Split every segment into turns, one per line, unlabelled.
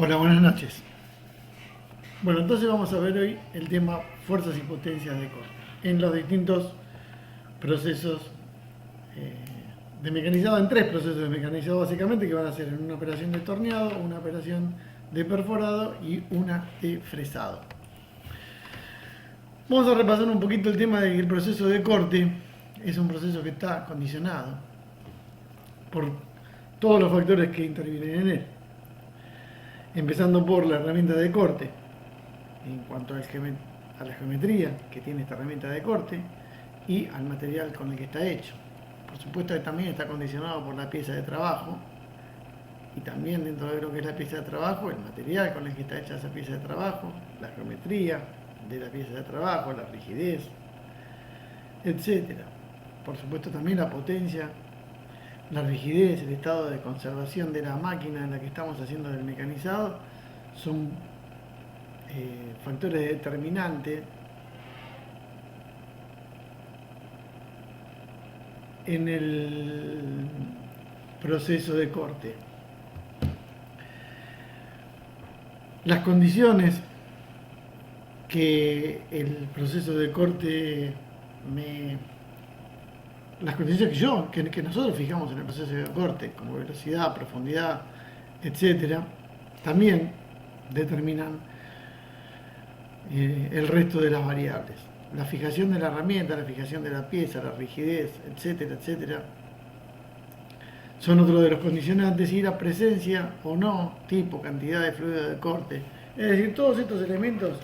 Hola, buenas noches. Bueno, entonces vamos a ver hoy el tema fuerzas y potencias de corte en los distintos procesos eh, de mecanizado, en tres procesos de mecanizado básicamente, que van a ser en una operación de torneado, una operación de perforado y una de fresado. Vamos a repasar un poquito el tema de que el proceso de corte es un proceso que está condicionado por todos los factores que intervienen en él, empezando por la herramienta de corte, en cuanto a la geometría que tiene esta herramienta de corte y al material con el que está hecho. Por supuesto que también está condicionado por la pieza de trabajo y también dentro de lo que es la pieza de trabajo, el material con el que está hecha esa pieza de trabajo, la geometría de la pieza de trabajo, la rigidez, etcétera. Por supuesto también la potencia, la rigidez, el estado de conservación de la máquina en la que estamos haciendo el mecanizado son factores determinantes en el proceso de corte. Las condiciones que el proceso de corte las condiciones que nosotros fijamos en el proceso de corte, como velocidad, profundidad, etcétera, también determinan el resto de las variables. La fijación de la herramienta, la fijación de la pieza, la rigidez, etcétera, etcétera, son otro de los condicionantes, y la presencia o no, tipo, cantidad de fluido de corte. Es decir, todos estos elementos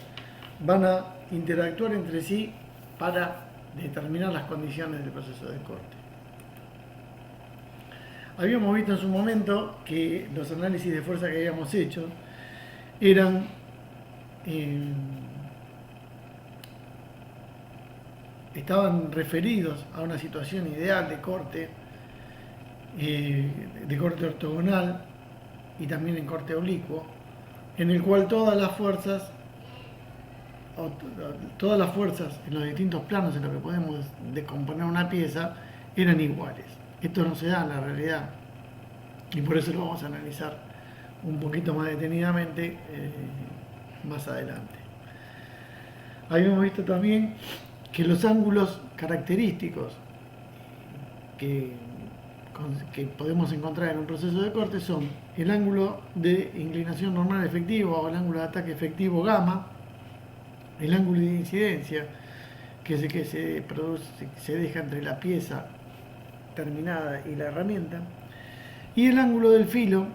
van a interactuar entre sí para determinar las condiciones del proceso de corte. Habíamos visto en su momento que los análisis de fuerza que habíamos hecho eran estaban referidos a una situación ideal de corte ortogonal y también en corte oblicuo, en el cual todas las fuerzas en los distintos planos en los que podemos descomponer una pieza eran iguales. Esto no se da en la realidad y por eso lo vamos a analizar un poquito más detenidamente más adelante. Habíamos visto también que los ángulos característicos que, que podemos encontrar en un proceso de corte son el ángulo de inclinación normal efectivo o el ángulo de ataque efectivo gamma, el ángulo de incidencia, que es el que se deja entre la pieza terminada y la herramienta, y el ángulo del filo,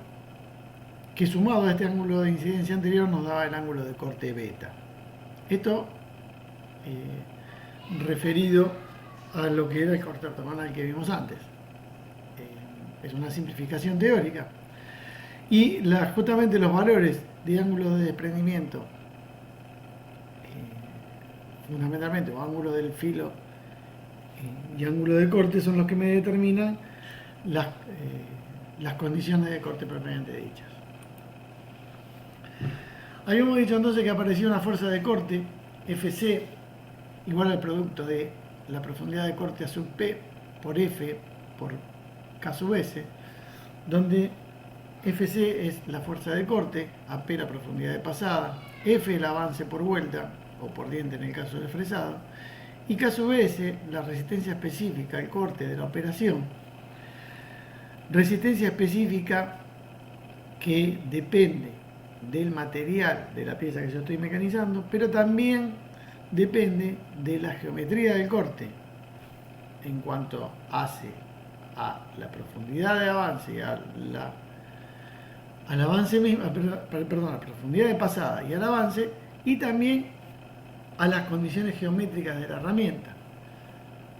que sumado a este ángulo de incidencia anterior nos daba el ángulo de corte beta. Esto referido a lo que era el corte ortogonal que vimos antes. Es una simplificación teórica. Y justamente los valores de ángulo de desprendimiento, fundamentalmente, o ángulo del filo y ángulo de corte, son los que me determinan las condiciones de corte propiamente dichas. Habíamos dicho entonces que aparecía una fuerza de corte, Fc, igual al producto de la profundidad de corte a sub P por F por K sub S, donde Fc es la fuerza de corte, AP la profundidad de pasada, F el avance por vuelta o por diente en el caso del fresado, y K sub S la resistencia específica al corte de la operación. Resistencia específica que depende del material de la pieza que yo estoy mecanizando, pero también depende de la geometría del corte en cuanto hace a la profundidad de avance y al avance mismo, perdón, a la profundidad de pasada y al avance, y también a las condiciones geométricas de la herramienta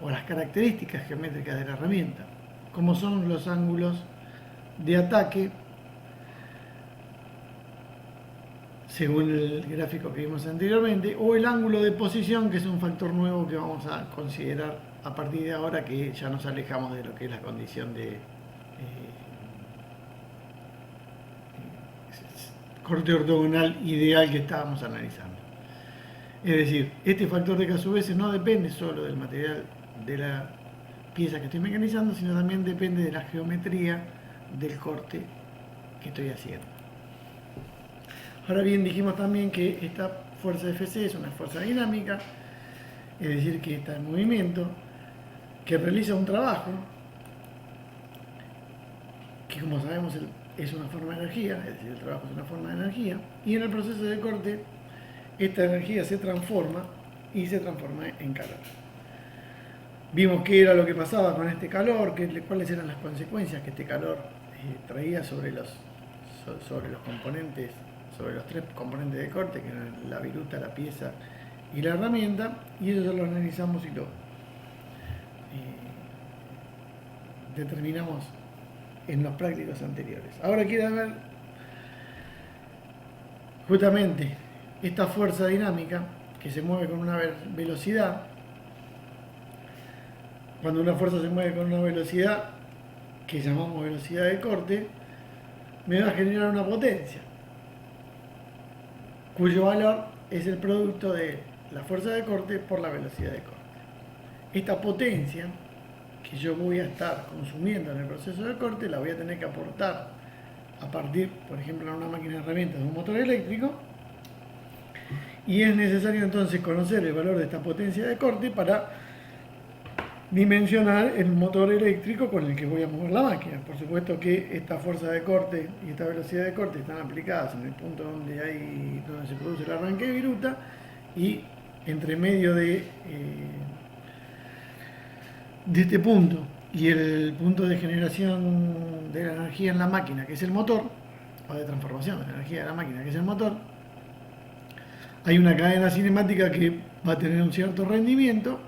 o las características geométricas de la herramienta, como son los ángulos de ataque según el gráfico que vimos anteriormente, o el ángulo de posición, que es un factor nuevo que vamos a considerar a partir de ahora, que ya nos alejamos de lo que es la condición de corte ortogonal ideal que estábamos analizando. Es decir, este factor de K sub S no depende solo del material de la pieza que estoy mecanizando, sino también depende de la geometría del corte que estoy haciendo. Ahora bien, dijimos también que esta fuerza Fc es una fuerza dinámica, es decir, que está en movimiento, que realiza un trabajo, que como sabemos es una forma de energía, es decir, el trabajo es una forma de energía, y en el proceso de corte esta energía se transforma y se transforma en calor. Vimos qué era lo que pasaba con este calor, cuáles eran las consecuencias que este calor traía sobre los componentes, sobre los tres componentes de corte, que eran la viruta, la pieza y la herramienta, y eso lo analizamos y lo determinamos en los prácticos anteriores. Ahora quiero ver justamente esta fuerza dinámica que se mueve con una velocidad. Cuando una fuerza se mueve con una velocidad que llamamos velocidad de corte, me va a generar una potencia, cuyo valor es el producto de la fuerza de corte por la velocidad de corte. Esta potencia que yo voy a estar consumiendo en el proceso de corte la voy a tener que aportar a partir, por ejemplo, en una máquina de herramientas de un motor eléctrico, y es necesario entonces conocer el valor de esta potencia de corte para dimensionar el motor eléctrico con el que voy a mover la máquina. Por supuesto que esta fuerza de corte y esta velocidad de corte están aplicadas en el punto donde se produce el arranque de viruta, y entre medio de este punto y el punto de generación de la energía en la máquina, que es el motor, o de transformación de la energía de la máquina, que es el motor, hay una cadena cinemática que va a tener un cierto rendimiento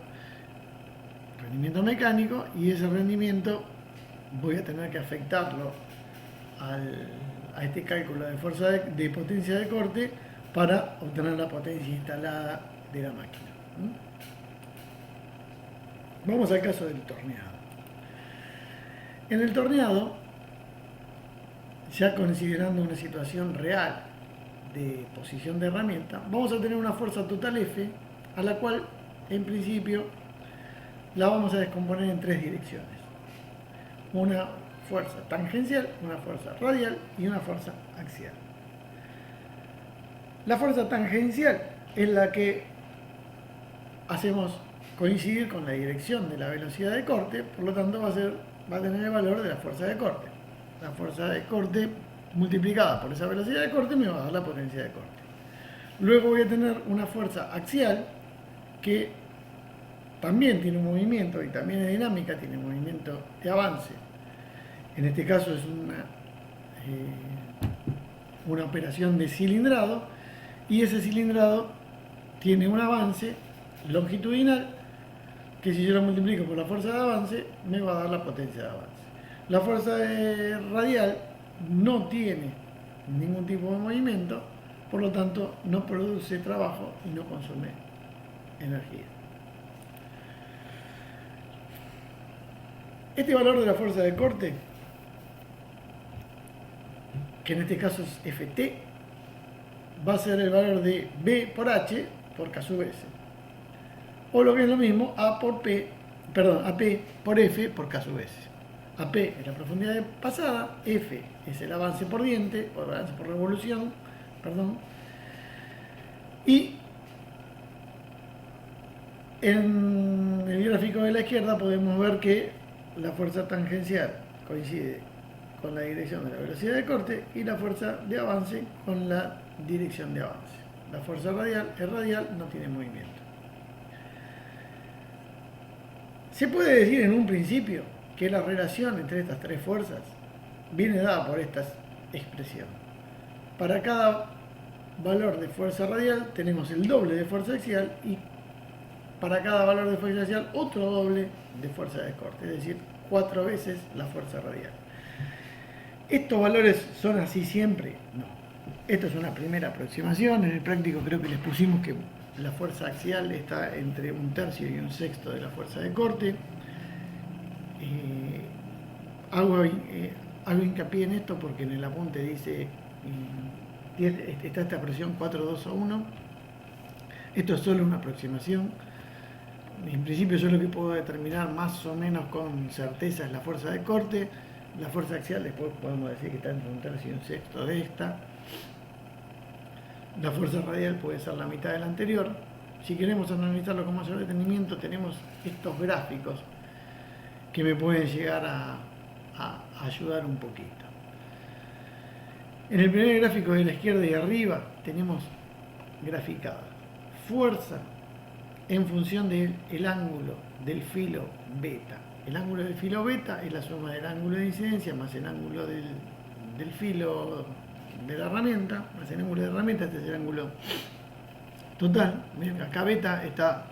mecánico, y ese rendimiento voy a tener que afectarlo a este cálculo de fuerza de potencia de corte para obtener la potencia instalada de la máquina. Vamos al caso del torneado. En el torneado, ya considerando una situación real de posición de herramienta, vamos a tener una fuerza total F, a la cual en principio la vamos a descomponer en tres direcciones: una fuerza tangencial, una fuerza radial y una fuerza axial. La fuerza tangencial es la que hacemos coincidir con la dirección de la velocidad de corte, por lo tanto va a tener el valor de la fuerza de corte. La fuerza de corte multiplicada por esa velocidad de corte me va a dar la potencia de corte. Luego voy a tener una fuerza axial que también tiene un movimiento y también es dinámica, tiene un movimiento de avance. En este caso es una operación de cilindrado, y ese cilindrado tiene un avance longitudinal que, si yo lo multiplico por la fuerza de avance, me va a dar la potencia de avance. La fuerza radial no tiene ningún tipo de movimiento, por lo tanto no produce trabajo y no consume energía. Este valor de la fuerza de corte, que en este caso es Ft, va a ser el valor de B por H por K sub S. O lo que es lo mismo, AP por F por K sub S. AP es la profundidad pasada, F es el avance por diente, o el avance por revolución, y en el gráfico de la izquierda podemos ver que la fuerza tangencial coincide con la dirección de la velocidad de corte y la fuerza de avance con la dirección de avance. La fuerza radial es radial, no tiene movimiento. Se puede decir en un principio que la relación entre estas tres fuerzas viene dada por esta expresión. Para cada valor de fuerza radial tenemos el doble de fuerza axial, y para cada valor de fuerza axial otro doble de fuerza de corte, es decir, 4 veces la fuerza radial. ¿Estos valores son así siempre? No. Esto es una primera aproximación. En el práctico creo que les pusimos que la fuerza axial está entre 1/3 y 1/6 de la fuerza de corte. Hago hincapié en esto porque en el apunte dice está esta expresión 4, 2 o 1. Esto es solo una aproximación. En principio yo lo que puedo determinar más o menos con certeza es la fuerza de corte. La fuerza axial después podemos decir que está entre 1/3 y 1/6 de esta. La fuerza radial puede ser la mitad de la anterior. Si queremos analizarlo con mayor detenimiento, tenemos estos gráficos que me pueden llegar a ayudar un poquito. En el primer gráfico de la izquierda y arriba tenemos graficada fuerza en función del ángulo del filo beta. El ángulo del filo beta es la suma del ángulo de incidencia más el ángulo del filo de la herramienta, más el ángulo de herramienta. Este es el ángulo total. Miren, acá beta está,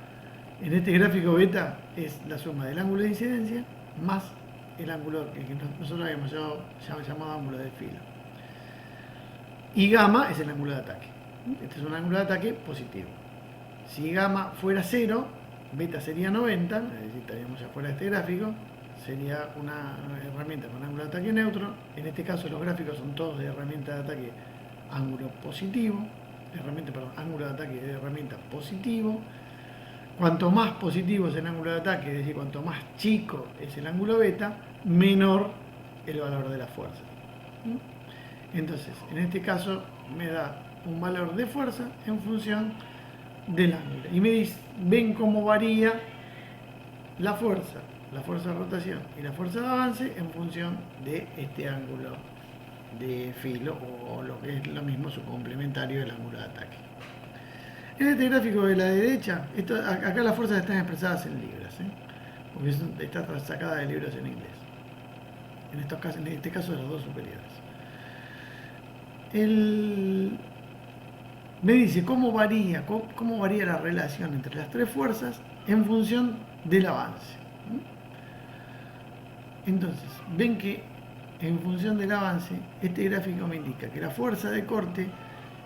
en este gráfico beta es la suma del ángulo de incidencia más el ángulo que nosotros habíamos llamado ángulo de filo. Y gamma es el ángulo de ataque. Este es un ángulo de ataque positivo. Si gamma fuera 0, beta sería 90, es decir, estaríamos ya fuera de este gráfico, sería una herramienta con ángulo de ataque neutro. En este caso los gráficos son todos de herramienta de ataque ángulo positivo, ángulo de ataque de herramienta positivo. Cuanto más positivo es el ángulo de ataque, es decir, cuanto más chico es el ángulo beta, menor el valor de la fuerza. Entonces, en este caso me da un valor de fuerza en función del ángulo. Y me ven cómo varía la fuerza de rotación y la fuerza de avance en función de este ángulo de filo, o lo que es lo mismo, su complementario del ángulo de ataque. En este gráfico de la derecha, acá las fuerzas están expresadas en libras, porque está sacada de libros en inglés. En este caso de los dos superiores. Me dice cómo varía la relación entre las tres fuerzas en función del avance. Entonces, ven que en función del avance, este gráfico me indica que la fuerza de corte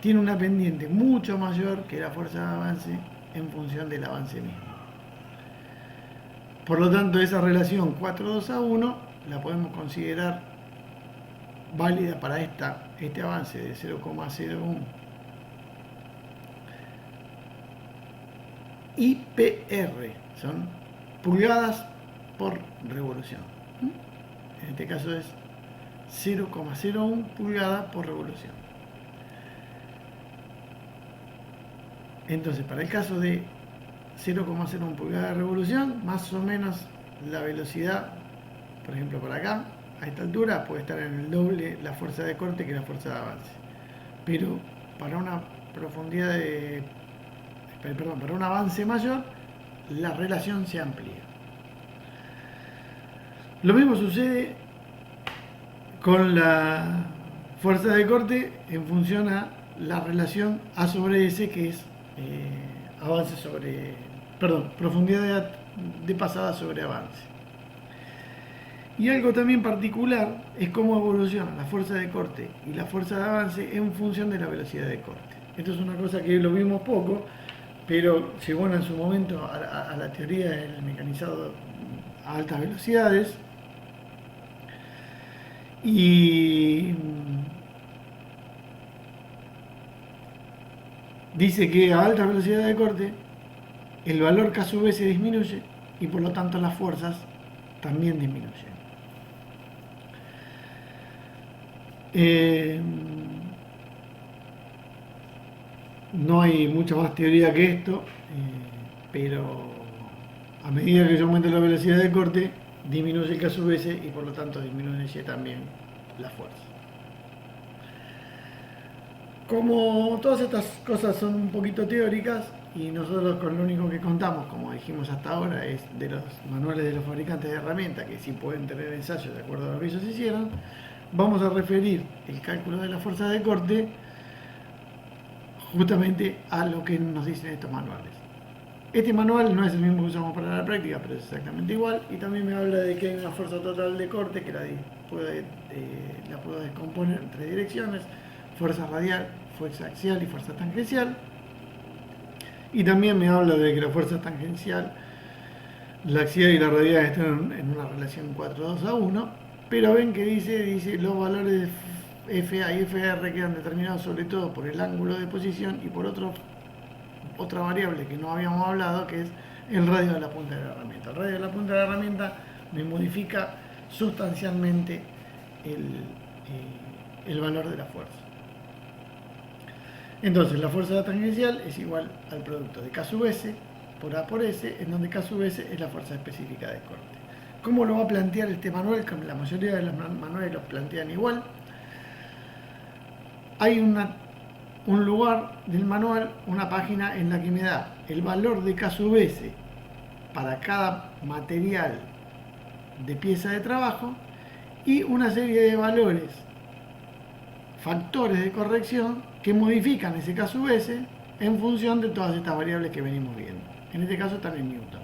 tiene una pendiente mucho mayor que la fuerza de avance en función del avance mismo. Por lo tanto, esa relación 4:2:1 la podemos considerar válida para este avance de 0,01 IPR, son pulgadas por revolución. En este caso es 0,01 pulgadas por revolución. Entonces, para el caso de 0,01 pulgadas de revolución, más o menos la velocidad, por ejemplo, por acá, a esta altura, puede estar en el doble la fuerza de corte que la fuerza de avance. Pero para una profundidad para un avance mayor, la relación se amplía. Lo mismo sucede con la fuerza de corte en función a la relación A sobre S, que es profundidad de pasada sobre avance. Y algo también particular es cómo evoluciona la fuerza de corte y la fuerza de avance en función de la velocidad de corte. Esto es una cosa que lo vimos poco, pero llegó en su momento a la teoría del mecanizado a altas velocidades. Y dice que a alta velocidad de corte el valor K sub S disminuye y por lo tanto las fuerzas también disminuyen. No hay mucha más teoría que esto, pero a medida que yo aumento la velocidad de corte, disminuye el K sub S y por lo tanto disminuye también la fuerza. Como todas estas cosas son un poquito teóricas y nosotros con lo único que contamos, como dijimos hasta ahora, es de los manuales de los fabricantes de herramientas, que sí pueden tener ensayos de acuerdo a lo que ellos hicieron, vamos a referir el cálculo de la fuerza de corte justamente a lo que nos dicen estos manuales. Este manual no es el mismo que usamos para la práctica, pero es exactamente igual, y también me habla de que hay una fuerza total de corte que la puedo descomponer en tres direcciones: fuerza radial, fuerza axial y fuerza tangencial. Y también me habla de que la fuerza tangencial, la axial y la radial están en una relación 4:2:1, pero ven que dice los valores de FA y FR quedan determinados sobre todo por el ángulo de posición y por otra variable que no habíamos hablado, que es el radio de la punta de la herramienta. El radio de la punta de la herramienta me modifica sustancialmente el valor de la fuerza. Entonces la fuerza tangencial es igual al producto de K sub S por A por S, en donde K sub S es la fuerza específica de corte. ¿Cómo lo va a plantear este manual? Que la mayoría de los manuales los plantean igual. Hay un lugar del manual, una página en la que me da el valor de K sub S para cada material de pieza de trabajo y una serie de valores, factores de corrección que modifican ese K sub S en función de todas estas variables que venimos viendo. En este caso están en Newton.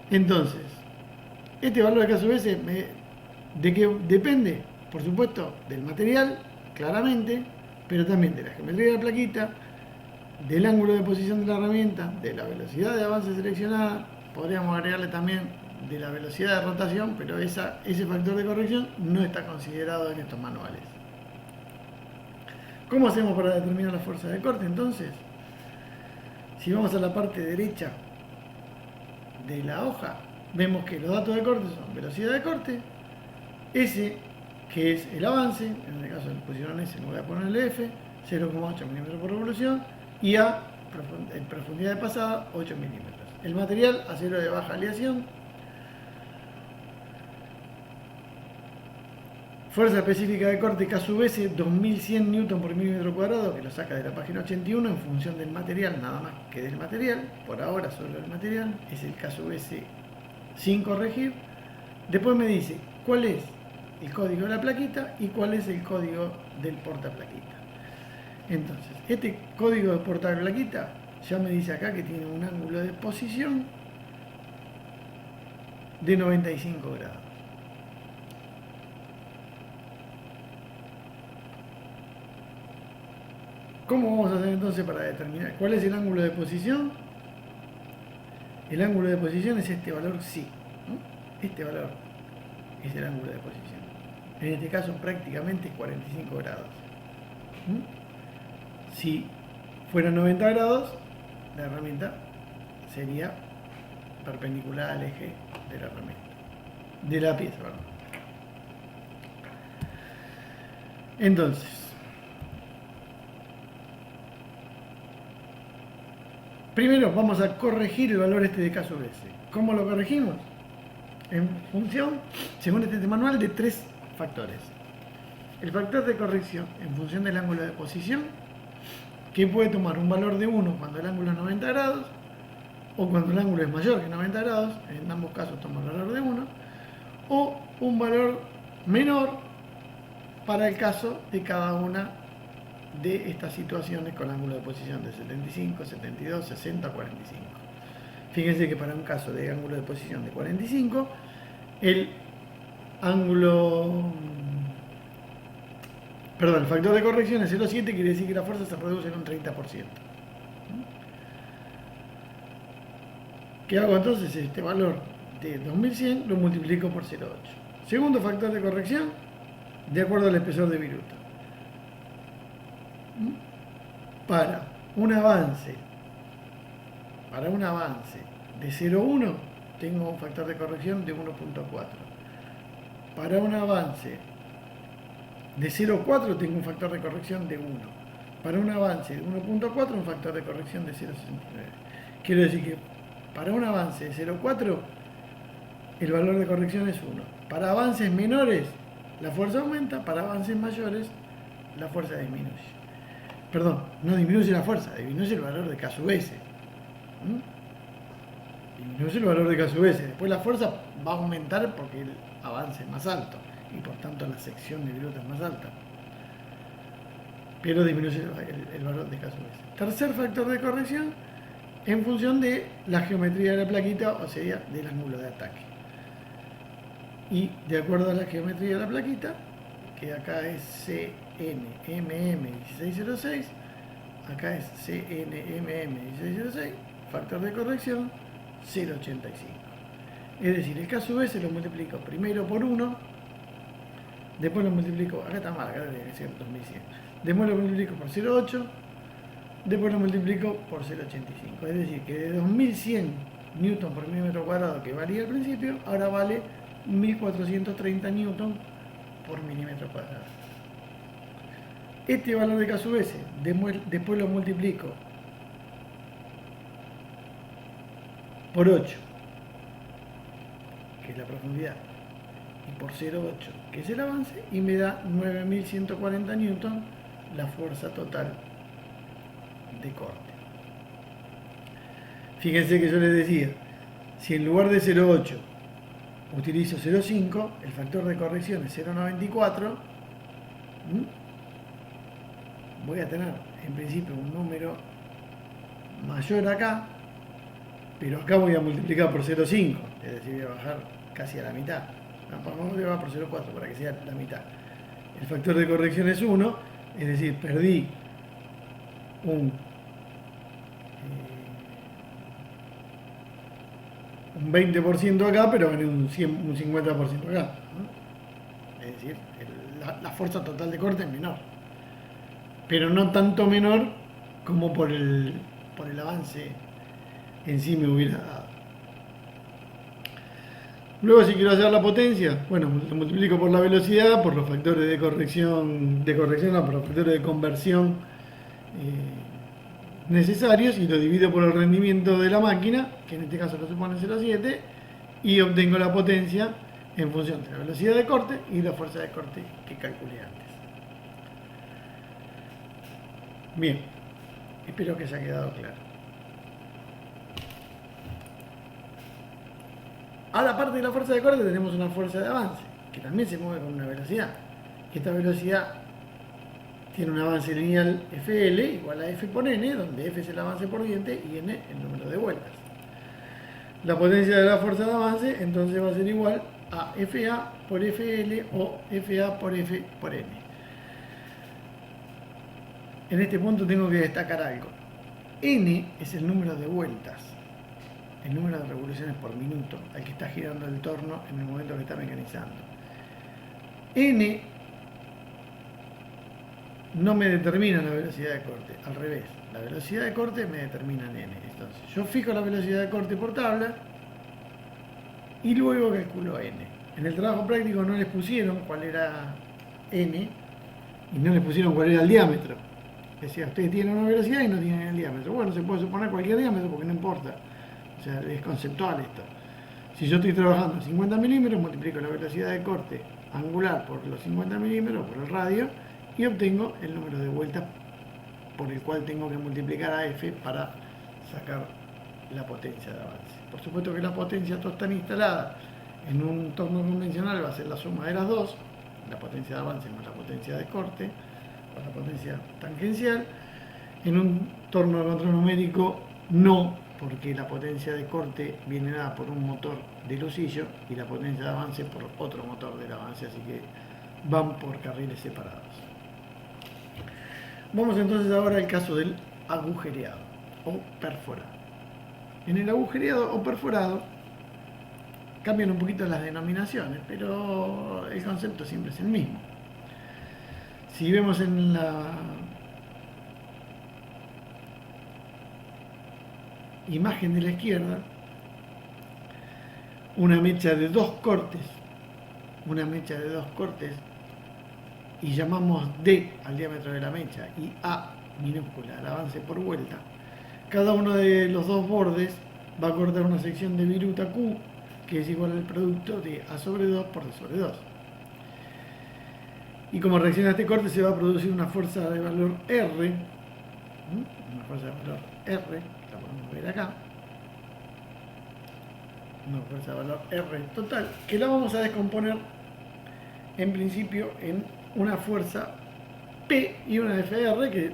Entonces, este valor de K sub S de que depende, por supuesto, del material, claramente, pero también de la geometría de la plaquita, del ángulo de posición de la herramienta, de la velocidad de avance seleccionada, podríamos agregarle también de la velocidad de rotación, pero ese factor de corrección no está considerado en estos manuales. ¿Cómo hacemos para determinar la fuerza de corte entonces? Si vamos a la parte derecha de la hoja, vemos que los datos de corte son velocidad de corte, S, que es el avance, en este caso pusieron S, no voy a ponerle F, 0,8 milímetros por revolución, y A, en profundidad de pasada, 8 milímetros. El material, acero de baja aleación. Fuerza específica de corte K sub S, 2100 Newton por milímetro cuadrado, que lo saca de la página 81 en función del material, nada más que del material, por ahora solo el material, es el K sub S sin corregir. Después me dice cuál es el código de la plaquita y cuál es el código del portaplaquita. Entonces, este código de portaplaquita ya me dice acá que tiene un ángulo de posición de 95 grados. ¿Cómo vamos a hacer entonces para determinar cuál es el ángulo de posición? El ángulo de posición es este valor psi, ¿no? Este valor es el ángulo de posición. En este caso prácticamente 45 grados. Si fuera 90 grados, la herramienta sería perpendicular al eje de la herramienta, de la pieza, perdón. Entonces, primero vamos a corregir el valor este de K sub S. ¿Cómo lo corregimos? En función, según este manual, de 3 factores. El factor de corrección en función del ángulo de posición, que puede tomar un valor de 1 cuando el ángulo es 90 grados, o cuando el ángulo es mayor que 90 grados, en ambos casos toma el valor de 1, o un valor menor para el caso de cada una de estas situaciones con ángulo de posición de 75, 72, 60, 45. Fíjense que para un caso de ángulo de posición de 45, el factor de corrección es 0,7, quiere decir que la fuerza se reduce en un 30%. ¿Qué hago entonces? Este valor de 2100 lo multiplico por 0,8. Segundo factor de corrección, de acuerdo al espesor de viruta. Para un avance de 0,1 tengo un factor de corrección de 1,4. Para un avance de 0,4 tengo un factor de corrección de 1. Para un avance de 1,4 un factor de corrección de 0,69. Quiero decir que para un avance de 0,4 el valor de corrección es 1. Para avances menores la fuerza aumenta, para avances mayores la fuerza disminuye. Perdón, no disminuye la fuerza, disminuye el valor de K sub S. Disminuye el valor de K sub S. Después la fuerza va a aumentar porque el avance es más alto y por tanto la sección de viruta es más alta. Pero disminuye el valor de K sub S. Tercer factor de corrección en función de la geometría de la plaquita, o sea, del ángulo de ataque. Y de acuerdo a la geometría de la plaquita, que acá es CNMM1606, acá es CNMM1606, factor de corrección 0,85. Es decir, el K sub S lo multiplico primero por 1, después lo multiplico, acá está mal, acá debe ser 2100, después lo multiplico por 0,8, después lo multiplico por 0,85. Es decir, que de 2100 newton por milímetro cuadrado que valía al principio, ahora vale 1430 newton por milímetro cuadrado. Este valor de K sub S, después lo multiplico por 8, que es la profundidad, y por 0,8, que es el avance, y me da 9.140 newton la fuerza total de corte. Fíjense que yo les decía, si en lugar de 0,8 utilizo 0,5, el factor de corrección es 0,94, voy a tener en principio un número mayor acá, pero acá voy a multiplicar por 0,5, es decir, voy a bajar casi a la mitad. Vamos a bajar por 0,4 para que sea la mitad. El factor de corrección es 1, es decir, perdí un 20% acá, pero gané un 50% acá, ¿no? Es decir, la fuerza total de corte es menor, pero no tanto menor como por el avance en sí me hubiera dado. Luego, si quiero hacer la potencia, bueno, lo multiplico por la velocidad, por los factores de corrección, no, por los factores de conversión necesarios, y lo divido por el rendimiento de la máquina, que en este caso lo supone 0,7, y obtengo la potencia en función de la velocidad de corte y la fuerza de corte que calculé antes. Bien, espero que haya quedado claro. Ahora, aparte de la fuerza de corte, tenemos una fuerza de avance, que también se mueve con una velocidad. Esta velocidad tiene un avance lineal FL igual a F por N, donde F es el avance por diente y N el número de vueltas. La potencia de la fuerza de avance entonces va a ser igual a FA por FL o FA por F por N. En este punto tengo que destacar algo. N es el número de vueltas, el número de revoluciones por minuto al que está girando el torno en el momento que está mecanizando. N no me determina la velocidad de corte, al revés, la velocidad de corte me determina en N. Entonces, yo fijo la velocidad de corte por tabla y luego calculo N. En el trabajo práctico no les pusieron cuál era N y no les pusieron cuál era el diámetro. Decía, ustedes tienen una velocidad y no tienen el diámetro. Bueno, se puede suponer cualquier diámetro porque no importa. O sea, es conceptual esto. Si yo estoy trabajando en 50 milímetros, multiplico la velocidad de corte angular por los 50 milímetros, por el radio, y obtengo el número de vueltas por el cual tengo que multiplicar a F para sacar la potencia de avance. Por supuesto que la potencia toda está instalada en un torno convencional, va a ser la suma de las dos, la potencia de avance más la potencia de corte, o la potencia tangencial. En un torno de control numérico no, porque la potencia de corte viene dada por un motor de lucillo y la potencia de avance por otro motor del avance, así que van por carriles separados. Vamos entonces ahora al caso del agujereado o perforado. En el agujereado o perforado cambian un poquito las denominaciones, pero el concepto siempre es el mismo. Si vemos en la imagen de la izquierda una mecha de dos cortes, y llamamos D al diámetro de la mecha y A minúscula al avance por vuelta, cada uno de los dos bordes va a cortar una sección de viruta Q, que es igual al producto de A sobre 2 por D sobre 2. Y como reacción a este corte se va a producir una fuerza de valor R, una fuerza de valor R, la podemos ver acá, una fuerza de valor R total, que la vamos a descomponer en principio en una fuerza P y una FR, que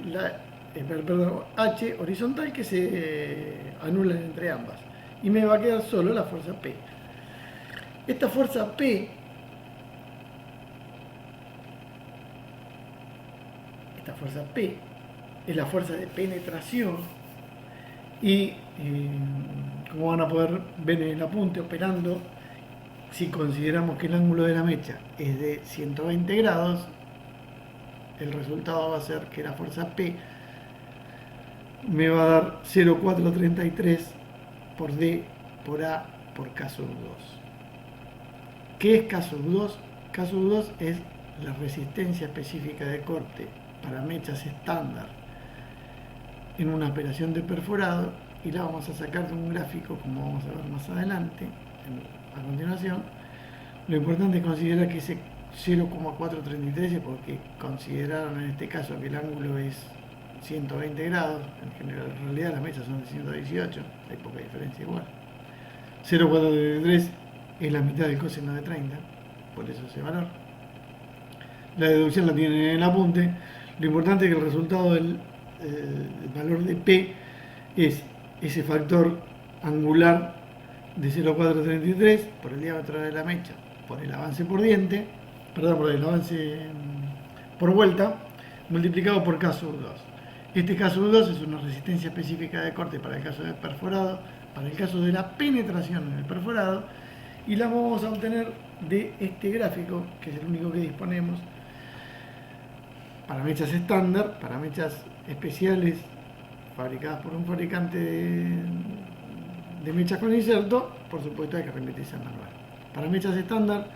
H horizontal, que se anulan entre ambas, y me va a quedar solo la fuerza P. Esta fuerza P es la fuerza de penetración y como van a poder ver en el apunte operando, si consideramos que el ángulo de la mecha es de 120 grados, el resultado va a ser que la fuerza P me va a dar 0,433 por D por A por K sub 2. ¿Qué es K sub 2? K sub 2 es la resistencia específica de corte para mechas estándar en una operación de perforado y la vamos a sacar de un gráfico, como vamos a ver más adelante, a continuación. Lo importante es considerar que ese 0,433 es porque consideraron en este caso que el ángulo es 120 grados, en realidad las mechas son de 118, hay poca diferencia igual. 0,433 es la mitad del coseno de 30, por eso ese valor. La deducción la tienen en el apunte. Lo importante es que el resultado del valor de P es ese factor angular de 0,433 por el diámetro de la mecha, por el avance por diente, perdón, por el avance por vuelta, multiplicado por K sub 2. Este K sub 2 es una resistencia específica de corte para el caso de perforado, para el caso de la penetración en el perforado, y la vamos a obtener de este gráfico, que es el único que disponemos, para mechas estándar, para mechas especiales fabricadas por un fabricante de mechas con inserto. Por supuesto hay que remitirse al manual. Para mechas estándar,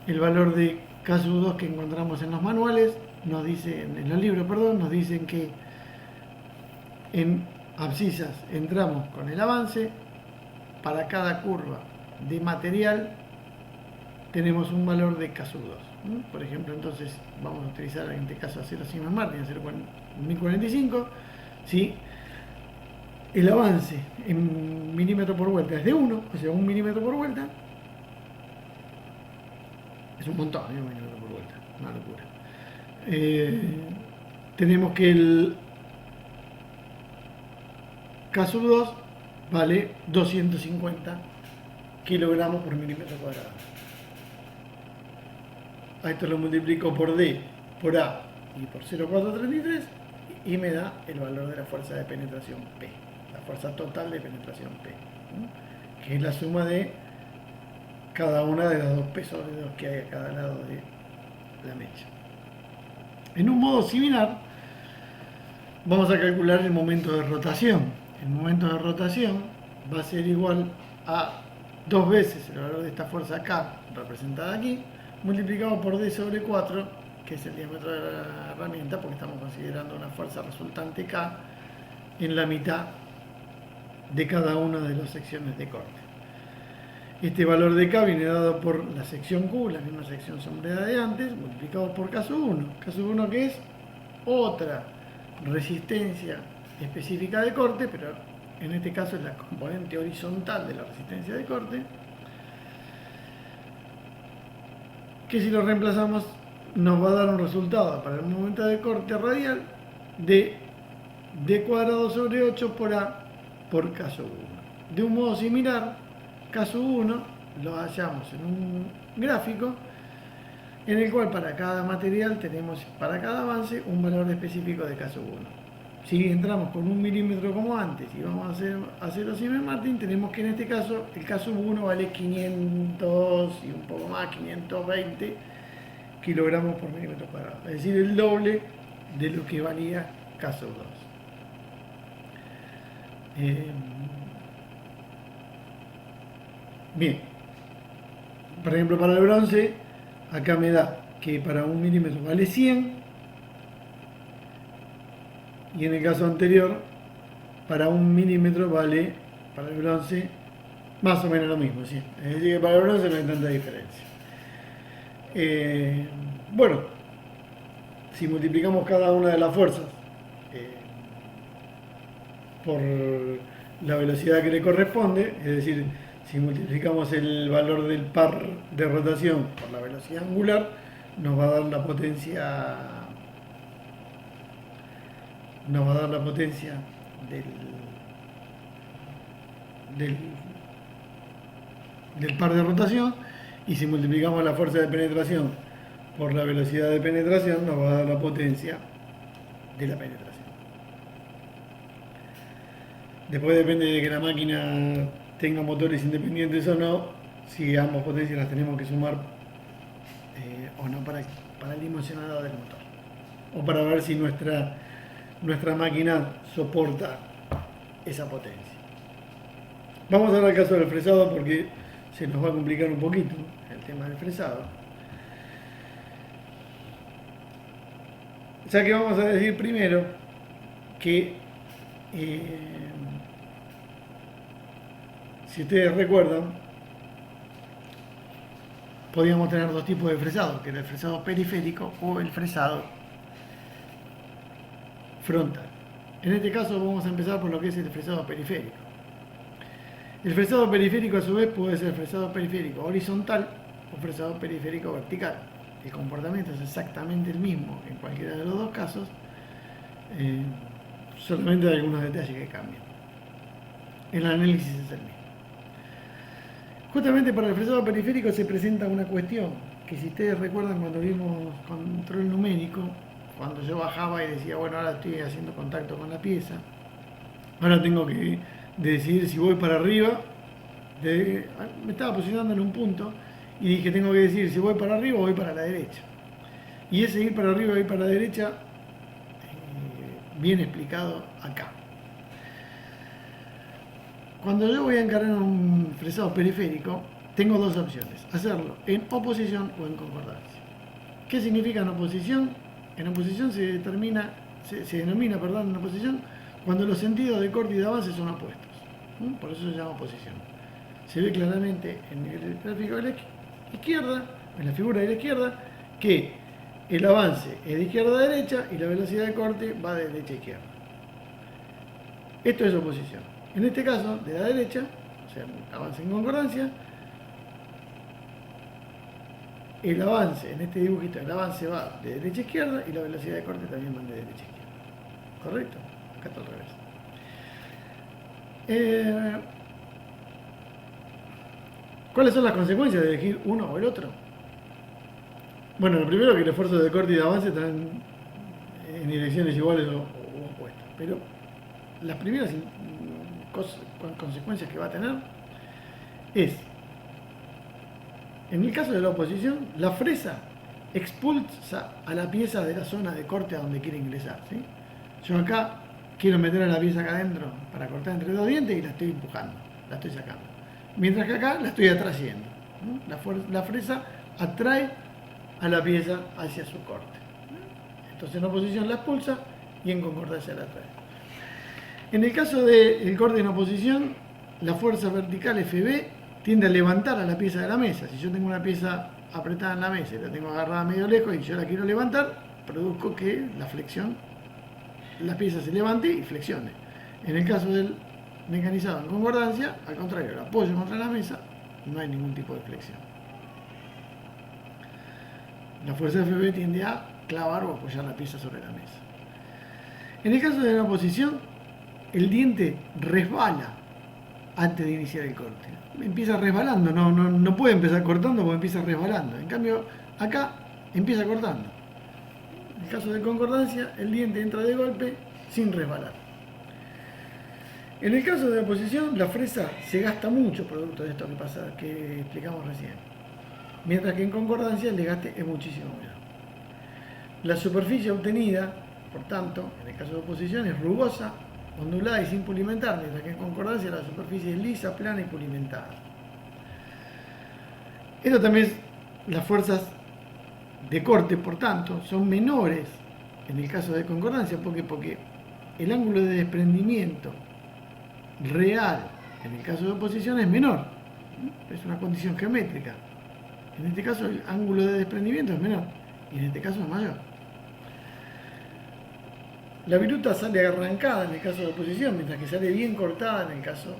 el valor de K sub 2 que encontramos en los manuales, nos dicen, en los libros, perdón, nos dicen que en abscisas entramos con el avance, para cada curva de material tenemos un valor de K sub 2. Por ejemplo, entonces vamos a utilizar en este caso a 0 Siemens Martin, a 1045. ¿Sí? El avance en milímetro por vuelta es de 1, o sea, 1 milímetro por vuelta. Es un montón, 1 milímetro por vuelta, una locura. Tenemos que el K sub 2 vale 250 kilogramos por milímetro cuadrado. A esto lo multiplico por D, por A y por 0,433 y me da el valor de la fuerza de penetración P, la fuerza total de penetración P, que es la suma de cada una de las dos P sobre 2 que hay a cada lado de la mecha. En un modo similar, vamos a calcular el momento de rotación. El momento de rotación va a ser igual a 2 veces el valor de esta fuerza K, representada aquí, multiplicado por D sobre 4, que es el diámetro de la herramienta, porque estamos considerando una fuerza resultante K en la mitad de cada una de las secciones de corte. Este valor de K viene dado por la sección Q, la misma sección sombreada de antes, multiplicado por K sub 1. K sub 1 que es otra resistencia específica de corte, pero en este caso es la componente horizontal de la resistencia de corte, que si lo reemplazamos nos va a dar un resultado para el momento de corte radial de D cuadrado sobre 8 por A por K sub 1. De un modo similar, K sub 1 lo hallamos en un gráfico en el cual para cada material tenemos, para cada avance, un valor específico de K sub 1. Si entramos con 1 milímetro como antes y vamos a hacer los Siemens Martin, tenemos que en este caso el K sub 1 vale 500 y un poco más, 520 kilogramos por milímetro cuadrado. Es decir, el doble de lo que valía K sub 2. Bien, por ejemplo para el bronce, acá me da que para 1 milímetro vale 100, y en el caso anterior, para 1 milímetro vale, para el bronce, más o menos lo mismo, ¿sí? Es decir, que para el bronce no hay tanta diferencia. Bueno, si multiplicamos cada una de las fuerzas por la velocidad que le corresponde, es decir, si multiplicamos el valor del par de rotación por la velocidad angular, nos va a dar la potencia del par de rotación, y si multiplicamos la fuerza de penetración por la velocidad de penetración, nos va a dar la potencia de la penetración. Después depende de que la máquina tenga motores independientes o no, si ambas potencias las tenemos que sumar o no para el dimensionado del motor, o para ver si nuestra máquina soporta esa potencia. Vamos a ver el caso del fresado porque se nos va a complicar un poquito el tema del fresado. Ya que vamos a decir primero que, eh, si ustedes recuerdan, podíamos tener dos tipos de fresado, que era el fresado periférico o el fresado frontal. En este caso vamos a empezar por lo que es el fresado periférico. El fresado periférico a su vez puede ser fresado periférico horizontal o fresado periférico vertical. El comportamiento es exactamente el mismo en cualquiera de los dos casos, solamente hay algunos detalles que cambian. El análisis es el mismo. Justamente para el fresado periférico se presenta una cuestión que, si ustedes recuerdan cuando vimos control numérico, cuando yo bajaba y decía, bueno, ahora estoy haciendo contacto con la pieza, ahora tengo que decidir si voy para arriba, me estaba posicionando en un punto y dije, tengo que decidir si voy para arriba o voy para la derecha. Y ese ir para arriba o ir para la derecha viene explicado acá. Cuando yo voy a encarar un fresado periférico, tengo dos opciones: hacerlo en oposición o en concordancia. ¿Qué significa en oposición? En oposición se denomina en oposición cuando los sentidos de corte y de avance son opuestos. Por eso se llama oposición. Se ve claramente en el gráfico de la izquierda, en la figura de la izquierda, que el avance es de izquierda a derecha y la velocidad de corte va de derecha a izquierda. Esto es oposición. En este caso, de la derecha, o sea, avance en concordancia, el avance, en este dibujito, el avance va de derecha a izquierda y la velocidad de corte también va de derecha a izquierda. ¿Correcto? Acá está al revés. ¿Cuáles son las consecuencias de elegir uno o el otro? Bueno, lo primero, que el esfuerzo de corte y de avance están en direcciones iguales o opuestas. Pero las primeras consecuencias que va a tener es, en el caso de la oposición, la fresa expulsa a la pieza de la zona de corte a donde quiere ingresar, ¿sí? Yo acá quiero meter a la pieza acá adentro para cortar entre dos dientes y la estoy empujando, la estoy sacando. Mientras que acá la estoy atrayendo, ¿no? La fresa atrae a la pieza hacia su corte. Entonces en oposición la expulsa y en concordancia la atrae. En el caso del corte en oposición, la fuerza vertical FB tiende a levantar a la pieza de la mesa. Si yo tengo una pieza apretada en la mesa y la tengo agarrada medio lejos y yo la quiero levantar, produzco que la pieza se levante y flexione. En el caso del mecanizado en concordancia, al contrario, lo apoyo contra la mesa, no hay ningún tipo de flexión. La fuerza FB tiende a clavar o apoyar la pieza sobre la mesa. En el caso de la oposición, el diente resbala antes de iniciar el corte. Empieza resbalando, no puede empezar cortando porque empieza resbalando. En cambio, acá empieza cortando. En el caso de concordancia, el diente entra de golpe sin resbalar. En el caso de la oposición, la fresa se gasta mucho producto de esto que explicamos recién. Mientras que en concordancia el desgaste es muchísimo menor. La superficie obtenida, por tanto, en el caso de oposición, es rugosa, ondulada y sin pulimentar, mientras que en concordancia la superficie es lisa, plana y pulimentada. Esto también es, las fuerzas de corte, por tanto, son menores en el caso de concordancia, porque el ángulo de desprendimiento real en el caso de oposición es menor, es una condición geométrica. En este caso el ángulo de desprendimiento es menor y en este caso es mayor. La viruta sale arrancada en el caso de oposición, mientras que sale bien cortada en el caso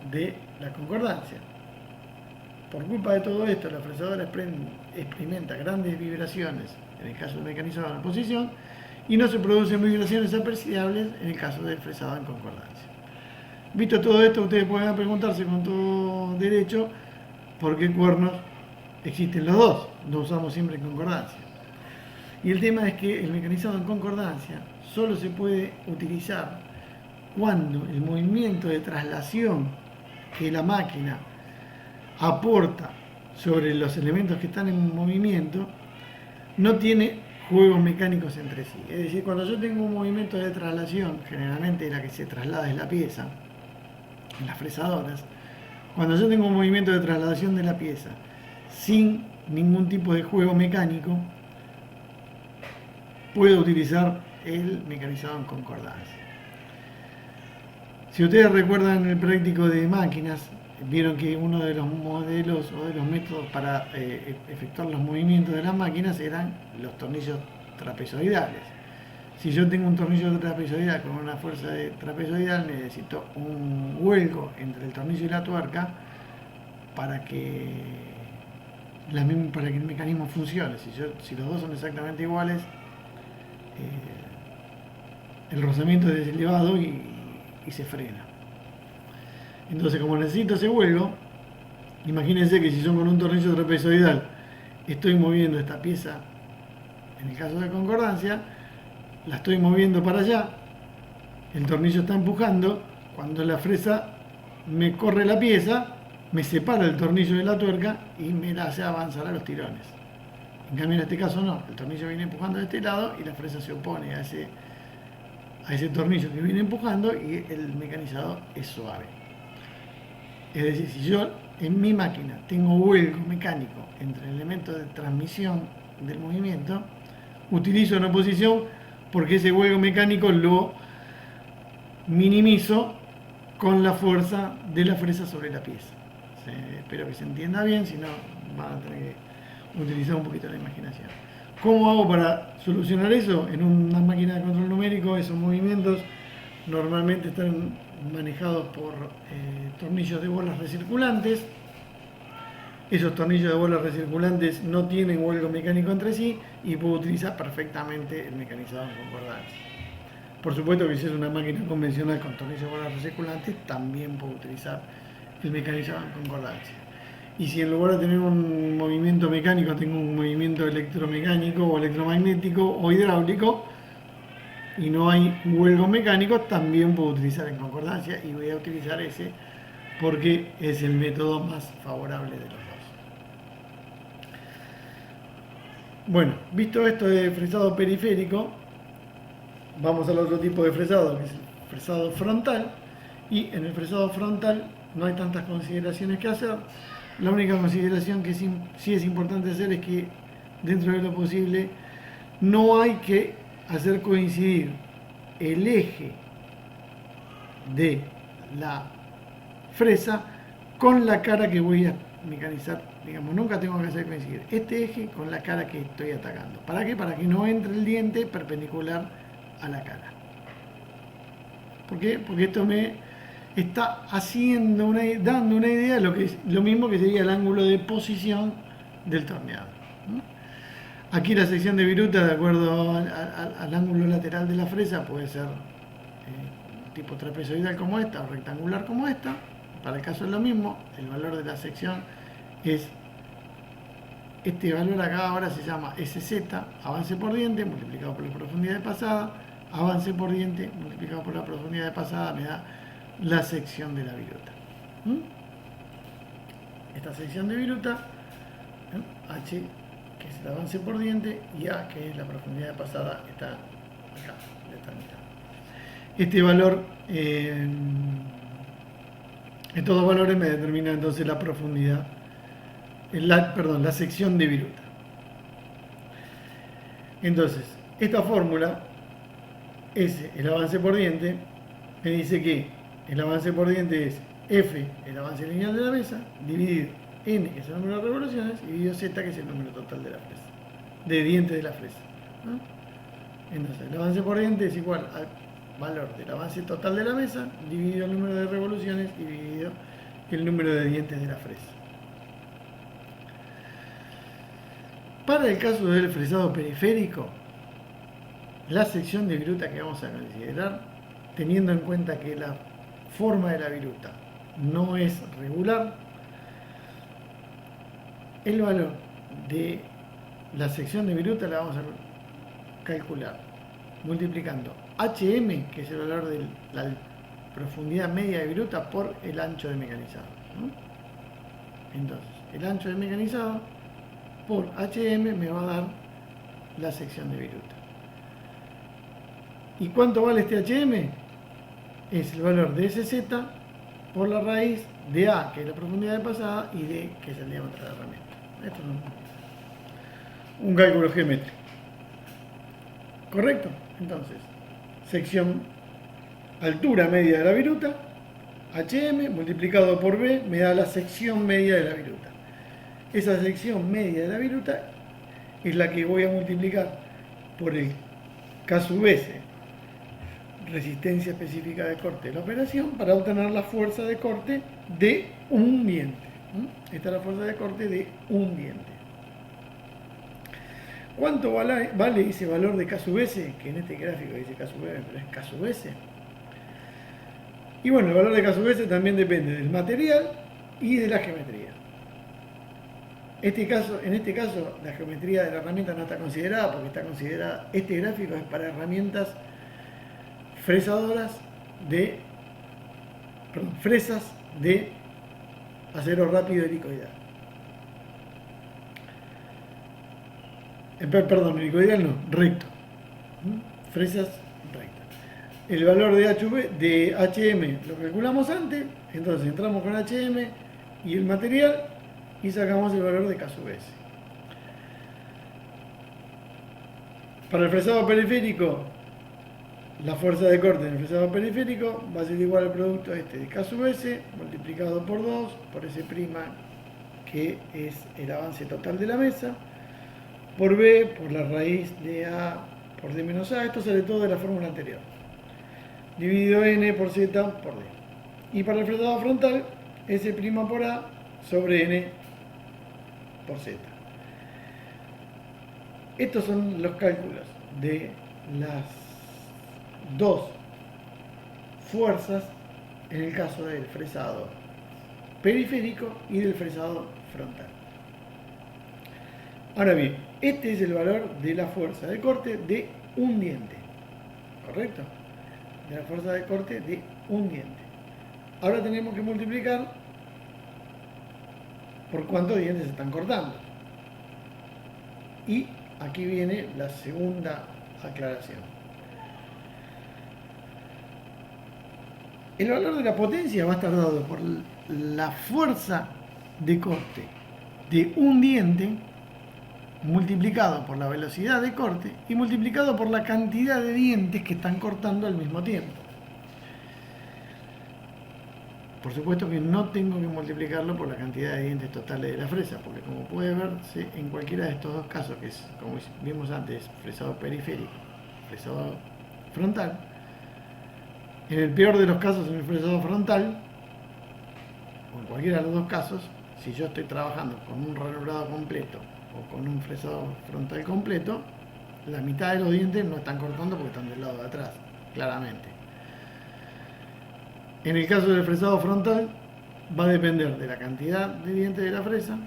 de la concordancia. Por culpa de todo esto, la fresadora experimenta grandes vibraciones en el caso del mecanizado de oposición y no se producen vibraciones apreciables en el caso del fresado en concordancia. Visto todo esto, ustedes pueden preguntarse con todo derecho por qué cuernos existen los dos, no usamos siempre en concordancia. Y el tema es que el mecanizado en concordancia solo se puede utilizar cuando el movimiento de traslación que la máquina aporta sobre los elementos que están en movimiento no tiene juegos mecánicos entre sí. Es decir, cuando yo tengo un movimiento de traslación, generalmente la que se traslada es la pieza, en las fresadoras, cuando yo tengo un movimiento de trasladación de la pieza sin ningún tipo de juego mecánico, puedo utilizar el mecanizado en concordancia. Si ustedes recuerdan el práctico de máquinas, vieron que uno de los modelos o de los métodos para efectuar los movimientos de las máquinas eran los tornillos trapezoidales. Si yo tengo un tornillo trapezoidal con una fuerza de trapezoidal, necesito un vuelco entre el tornillo y la tuerca para que el mecanismo funcione. Si los dos son exactamente iguales, el rozamiento es elevado y se frena. Entonces, como necesito ese vuelco, imagínense que si yo con un tornillo trapezoidal estoy moviendo esta pieza, en el caso de concordancia, la estoy moviendo para allá, el tornillo está empujando, cuando la fresa me corre la pieza, me separa el tornillo de la tuerca y me la hace avanzar a los tirones. En cambio, en este caso no, el tornillo viene empujando de este lado y la fresa se opone a ese tornillo que viene empujando y el mecanizado es suave. Es decir, si yo en mi máquina tengo vuelco mecánico entre el elemento de transmisión del movimiento, utilizo una posición porque ese vuelco mecánico lo minimizo con la fuerza de la fresa sobre la pieza. Espero que se entienda bien, si no van a tener que utilizar un poquito la imaginación. ¿Cómo hago para solucionar eso? En una máquina de control numérico, esos movimientos normalmente están manejados por tornillos de bolas recirculantes. Esos tornillos de bolas recirculantes no tienen vuelco mecánico entre sí y puedo utilizar perfectamente el mecanizado en concordancia. Por supuesto que si es una máquina convencional con tornillos de bolas recirculantes, también puedo utilizar el mecanizado en concordancia. Y si en lugar de tener un movimiento mecánico tengo un movimiento electromecánico o electromagnético o hidráulico y no hay vuelco mecánico, también puedo utilizar en concordancia y voy a utilizar ese porque es el método más favorable de los dos. Bueno, visto esto de fresado periférico, vamos al otro tipo de fresado, que es el fresado frontal. Y en el fresado frontal no hay tantas consideraciones que hacer. La única consideración que sí es importante hacer es que dentro de lo posible no hay que hacer coincidir el eje de la fresa con la cara que voy a mecanizar. Digamos, nunca tengo que hacer coincidir este eje con la cara que estoy atacando. ¿Para qué? Para que no entre el diente perpendicular a la cara. ¿Por qué? Porque esto me está dando una idea de lo mismo que sería el ángulo de posición del torneado. Aquí la sección de viruta, de acuerdo al ángulo lateral de la fresa, puede ser tipo trapezoidal como esta o rectangular como esta. Para el caso es lo mismo, el valor de la sección es este valor acá, ahora se llama SZ, avance por diente, multiplicado por la profundidad de pasada, avance por diente, multiplicado por la profundidad de pasada, me da la sección de la viruta. Esta sección de viruta, H, que es el avance por diente, y A, que es la profundidad de pasada, está acá, de esta mitad. Este valor, estos dos valores me determinan entonces la profundidad, la sección de viruta. Entonces, esta fórmula, S, el avance por diente, me dice que el avance por diente es F, el avance lineal de la mesa, dividido N, que es el número de revoluciones, y dividido Z, que es el número total de la fresa, de dientes de la fresa. Entonces, el avance por diente es igual al valor del avance total de la mesa, dividido el número de revoluciones y dividido el número de dientes de la fresa. Para el caso del fresado periférico, la sección de viruta que vamos a considerar, teniendo en cuenta que la forma de la viruta no es regular, el valor de la sección de viruta la vamos a calcular multiplicando HM, que es el valor de la profundidad media de viruta, por el ancho de mecanizado. Entonces, el ancho de mecanizado por HM me va a dar la sección de viruta. ¿Y cuánto vale este HM? Es el valor de SZ por la raíz de A, que es la profundidad de pasada, y D, que es el diámetro de la herramienta. Esto es un cálculo geométrico. ¿Correcto? Entonces, sección altura media de la viruta, HM multiplicado por B me da la sección media de la viruta. Esa sección media de la viruta es la que voy a multiplicar por el K sub S, resistencia específica de corte de la operación, para obtener la fuerza de corte de un diente. Esta es la fuerza de corte de un diente. ¿Cuánto vale ese valor de K sub S? Que en este gráfico dice K sub S, pero es K sub S. Y bueno, el valor de K sub S también depende del material y de la geometría. En este caso, la geometría de la herramienta no está considerada porque está considerada, este gráfico es para herramientas fresadoras fresas de acero rápido helicoidal. Perdón, helicoidal no, recto. Fresas rectas. El valor de HM lo calculamos antes, entonces entramos con HM y el material y sacamos el valor de K sub S. Para el fresado periférico, la fuerza de corte en el fresado periférico va a ser igual al producto de K sub S multiplicado por 2 por S', que es el avance total de la mesa, por B, por la raíz de A por D menos A, esto sale todo de la fórmula anterior, dividido N por Z por D. Y para el fresado frontal, S' por A sobre N por Z. Estos son los cálculos de las dos fuerzas en el caso del fresado periférico y del fresado frontal. Ahora bien, este es el valor de la fuerza de corte de un diente, ¿correcto? De la fuerza de corte de un diente. Ahora tenemos que multiplicar por cuántos dientes se están cortando. Y aquí viene la segunda aclaración. El valor de la potencia va a estar dado por la fuerza de corte de un diente multiplicado por la velocidad de corte y multiplicado por la cantidad de dientes que están cortando al mismo tiempo. Por supuesto que no tengo que multiplicarlo por la cantidad de dientes totales de la fresa, porque como puede verse en cualquiera de estos dos casos, que es, como vimos antes, fresado periférico, fresado frontal, en el peor de los casos, en el fresado frontal, o en cualquiera de los dos casos, si yo estoy trabajando con un ranurado completo o con un fresado frontal completo, la mitad de los dientes no están cortando porque están del lado de atrás, claramente. En el caso del fresado frontal, va a depender de la cantidad de dientes de la fresa,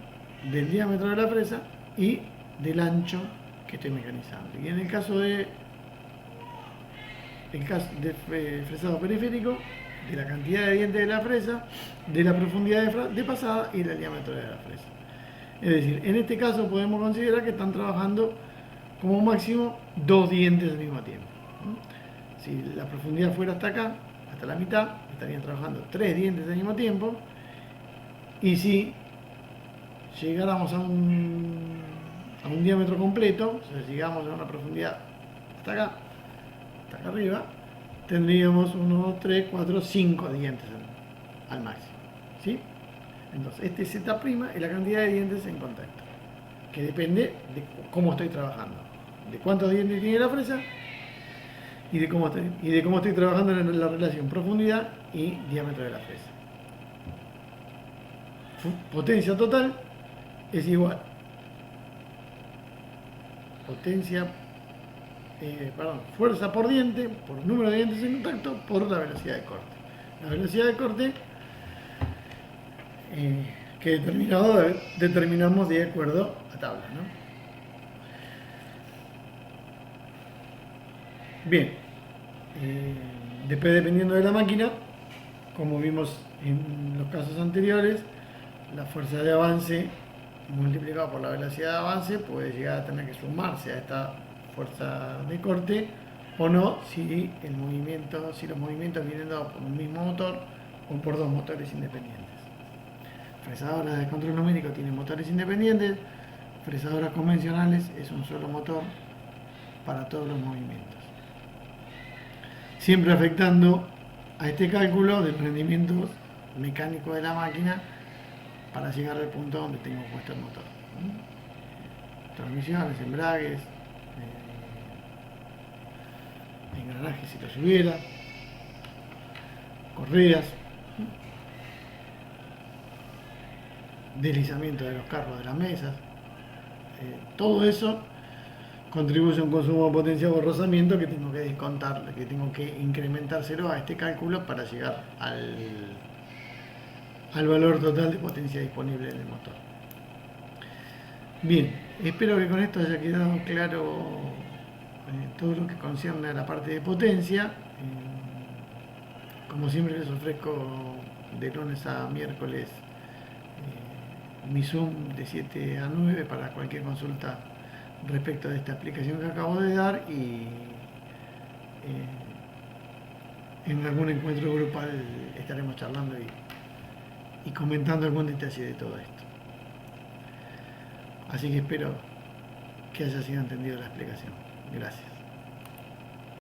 del diámetro de la fresa y del ancho que estoy mecanizando. Y en el caso de fresado periférico, de la cantidad de dientes de la fresa, de la profundidad de pasada y del diámetro de la fresa. Es decir, en este caso podemos considerar que están trabajando como máximo 2 dientes al mismo tiempo. Si la profundidad fuera hasta acá, hasta la mitad, estarían trabajando 3 dientes al mismo tiempo. Y si llegáramos a un diámetro completo, o sea, si llegamos a una profundidad hasta acá arriba, tendríamos 1, 2, 3, 4, 5 dientes al máximo. ¿Sí? Entonces, este Z' es la cantidad de dientes en contacto, que depende de cómo estoy trabajando, de cuántos dientes tiene la fresa y de cómo estoy trabajando en la relación profundidad y diámetro de la fresa. Potencia total es igual fuerza por diente, por número de dientes en contacto, por la velocidad de corte. La velocidad de corte que determinamos de acuerdo a tabla, ¿no? Bien, después dependiendo de la máquina, como vimos en los casos anteriores, la fuerza de avance multiplicada por la velocidad de avance puede llegar a tener que sumarse a esta fuerza de corte o no, si los movimientos vienen dados por un mismo motor o por dos motores independientes. Fresadoras de control numérico tienen motores independientes, fresadoras convencionales es un solo motor para todos los movimientos, siempre afectando a este cálculo del rendimiento mecánico de la máquina para llegar al punto donde tengo puesto el motor. Transmisiones, embragues, engranajes si los hubiera, correas, deslizamiento de los carros de las mesas, todo eso contribuye a un consumo de potencia o rozamiento que tengo que descontar, que tengo que incrementárselo a este cálculo para llegar al valor total de potencia disponible en el motor. Bien, espero que con esto haya quedado claro todo lo que concierne a la parte de potencia. Como siempre les ofrezco de lunes a miércoles mi Zoom de 7 a 9 para cualquier consulta respecto de esta explicación que acabo de dar, y en algún encuentro grupal estaremos charlando y comentando algún detalle de todo esto. Así que espero que haya sido entendido la explicación. Gracias.